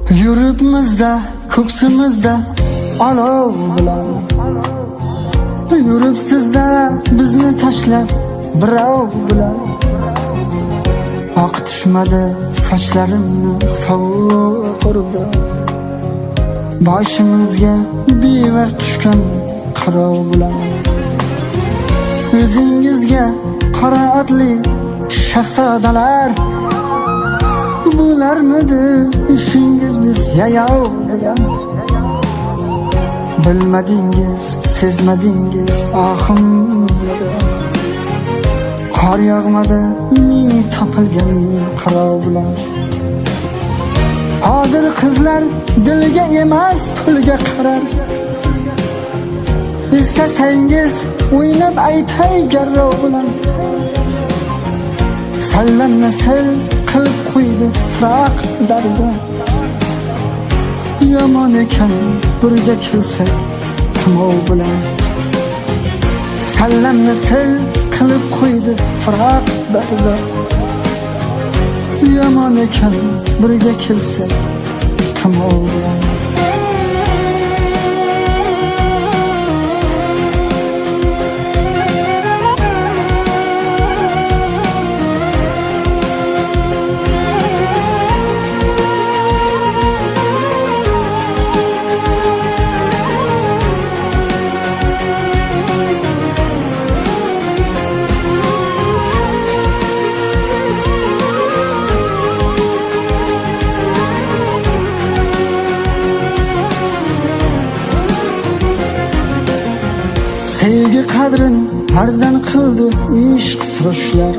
Yuribmizda, ko'ksimizda olov bilan yuribsizda bizni tashlab birov bilan. Oq tushmadi sochlarimni sovuq urdi, boshimizga bevaqt tushgan qirov bilan. O'zingizga qora otli shahzodalar, bularmidi ishingiz biz yayov bilan. Bilmadingiz, sezmadingiz ohimladi, qor yog'madi ming topilgan qirov bilan. Hozir qizlar dilga emas pulga qarar, istasangiz o'ynab aytay garrov bilan. Sallamni sil qilib qo'ydi firoq dardi, yomon ekan birga kelsak tumov bilan. Sallamni sil qilib qo'ydi firoq dardi, yomon ekan birga kelsak tumov bilan. Sevgi qadrin arzon qildi ishq furushlar,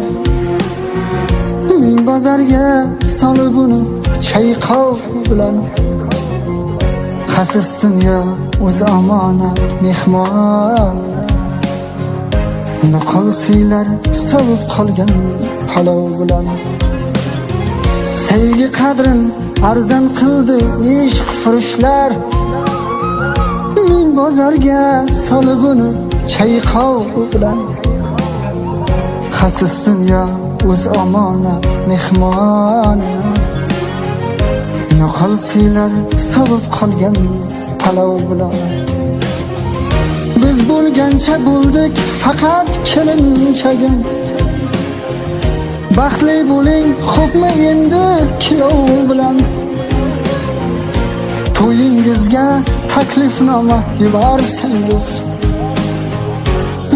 ming bozorga solib uni chayqov bilan. Xasis dunyo o'zi omonat mehmon, nuqul siylar sovib qolgan palov bilan. Sevgi qadrin arzon qildi ishq furushlar, ming bozorga solib uni chayqov bilan. Xasis dunyo o'z omonat mehmon, nuqul siylar sovib qolgan palov bilan. Biz bo'lgancha bo'ldik faqat kelinchagim, baxtli bo'ling xo'pmi endi kuyov bilan. To'yingizga taklifnoma yuborsangiz,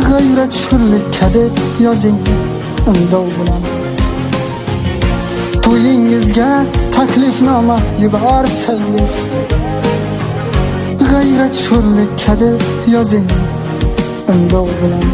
g'ayrat sho'rlikka deb yozing indov bilan. To'yingizga taklifnoma yuborsangiz, g'ayrat sho'rlikka deb yozing indov bilan.